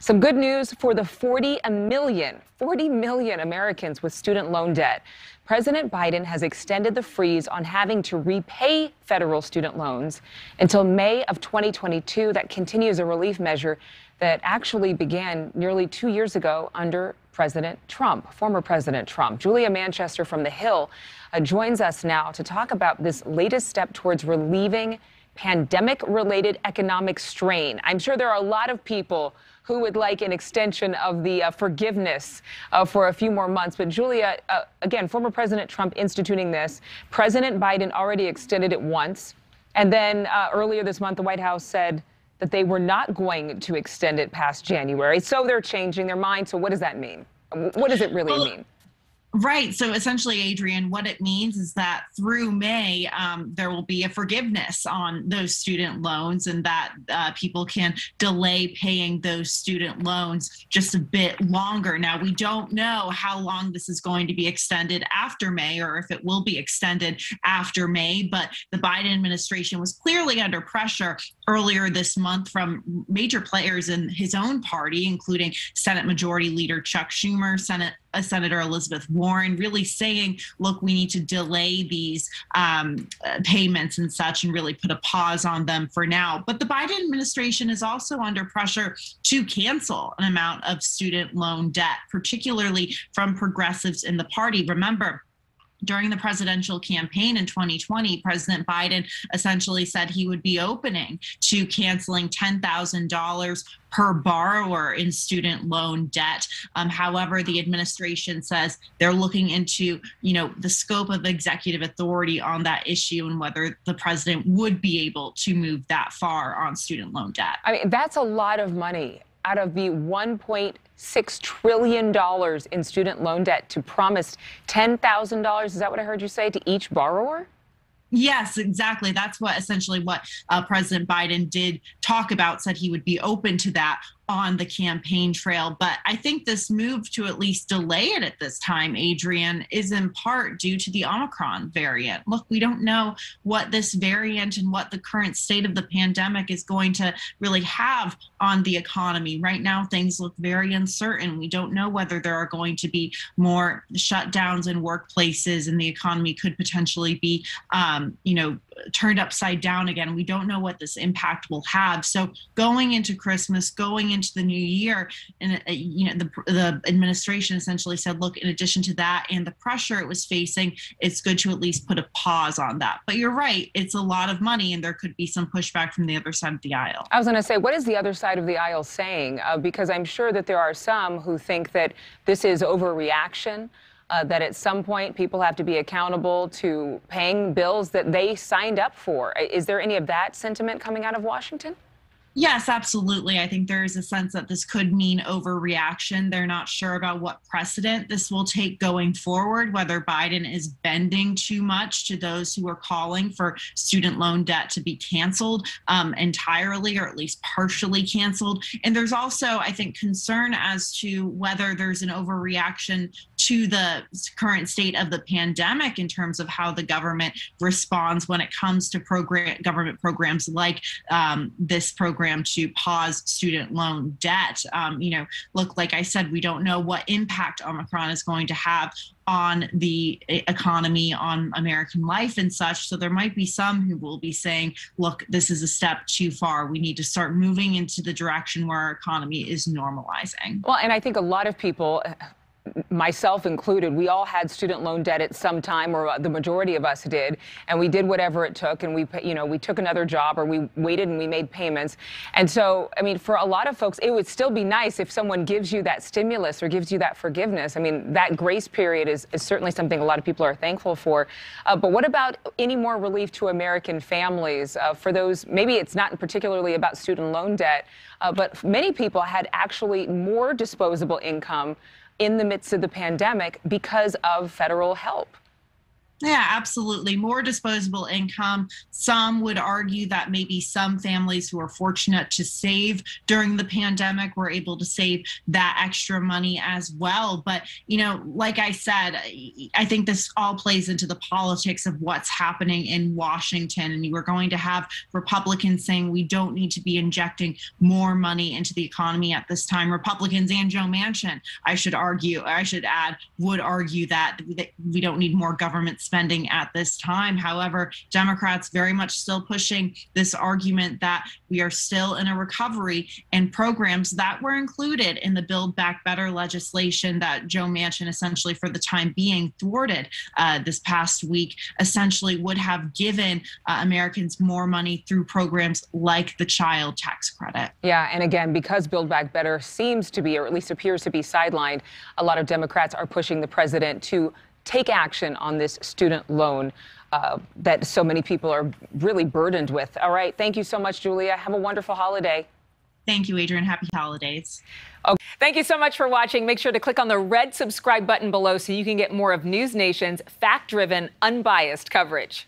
Some good news for the 40 million Americans with student loan debt. President Biden has extended the freeze on having to repay federal student loans until May of 2022. That continues a relief measure that actually began nearly 2 years ago under President Trump, former President Trump. Julia Manchester from The Hill joins us now to talk about this latest step towards relieving pandemic-related economic strain. I'm sure there are a lot of people who would like an extension of the forgiveness for a few more months. But Julia, again, former President Trump instituting this. President Biden already extended it once. And then earlier this month, the White House said that they were not going to extend it past January. So they're changing their mind. So what does that mean? What does it really mean? Right. So essentially, Adrian, what it means is that through May, there will be a forgiveness on those student loans and that people can delay paying those student loans just a bit longer. Now, we don't know how long this is going to be extended after May or if it will be extended after May, but the Biden administration was clearly under pressure earlier this month from major players in his own party, including Senate Majority Leader Chuck Schumer, Senator Elizabeth Warren, really saying, look, we need to delay these payments and such and really put a pause on them for now. But the Biden administration is also under pressure to cancel an amount of student loan debt, particularly from progressives in the party. Remember, during the presidential campaign in 2020, President Biden essentially said he would be opening to canceling $10,000 per borrower in student loan debt. However, the administration says they're looking into, the scope of executive authority on that issue and whether the president would be able to move that far on student loan debt. I mean, that's a lot of money out of the $1.6 trillion in student loan debt to promised $10,000. Is that what I heard you say, to each borrower? Yes, exactly. That's essentially what President Biden did talk about, said he would be open to that on the campaign trail. But I think this move to at least delay it at this time, Adrian, is in part due to the Omicron variant. Look, we don't know what this variant and what the current state of the pandemic is going to really have on the economy. Right now, things look very uncertain. We don't know whether there are going to be more shutdowns in workplaces and the economy could potentially be, turned upside down again. We don't know what this impact will have. So going into Christmas, going into the new year, and the administration essentially said, look, in addition to that and the pressure it was facing, it's good to at least put a pause on that. But you're right, it's a lot of money and there could be some pushback from the other side of the aisle. I was going to say, what is the other side of the aisle saying? Because I'm sure that there are some who think that this is overreaction. That at some point people have to be accountable to paying bills that they signed up for. Is there any of that sentiment coming out of Washington? Yes, absolutely. I think there is a sense that this could mean overreaction. They're not sure about what precedent this will take going forward, whether Biden is bending too much to those who are calling for student loan debt to be canceled entirely or at least partially canceled. And there's also, I think, concern as to whether there's an overreaction to the current state of the pandemic in terms of how the government responds when it comes to government programs like this program to pause student loan debt. Look, like I said, we don't know what impact Omicron is going to have on the economy, on American life and such. So there might be some who will be saying, look, this is a step too far. We need to start moving into the direction where our economy is normalizing. Well, and I think a lot of people, myself included, we all had student loan debt at some time, or the majority of us did, and we did whatever it took, and we took another job, or we waited and we made payments. And so, I mean, for a lot of folks, it would still be nice if someone gives you that stimulus or gives you that forgiveness. I mean, that grace period is certainly something a lot of people are thankful for. But what about any more relief to American families? For those, maybe it's not particularly about student loan debt, but many people had actually more disposable income in the midst of the pandemic because of federal help. Yeah, absolutely. More disposable income. Some would argue that maybe some families who are fortunate to save during the pandemic were able to save that extra money as well. But, like I said, I think this all plays into the politics of what's happening in Washington. And you are going to have Republicans saying we don't need to be injecting more money into the economy at this time. Republicans and Joe Manchin, I should add, would argue that we don't need more government spending at this time. However, Democrats very much still pushing this argument that we are still in a recovery, and programs that were included in the Build Back Better legislation that Joe Manchin essentially for the time being thwarted this past week essentially would have given Americans more money through programs like the child tax credit. Yeah, and again, because Build Back Better seems to be, or at least appears to be sidelined, a lot of Democrats are pushing the president to take action on this student loan that so many people are really burdened with. All right. Thank you so much, Julia. Have a wonderful holiday. Thank you, Adrienne. Happy holidays. Okay. Thank you so much for watching. Make sure to click on the red subscribe button below so you can get more of News Nation's fact-driven, unbiased coverage.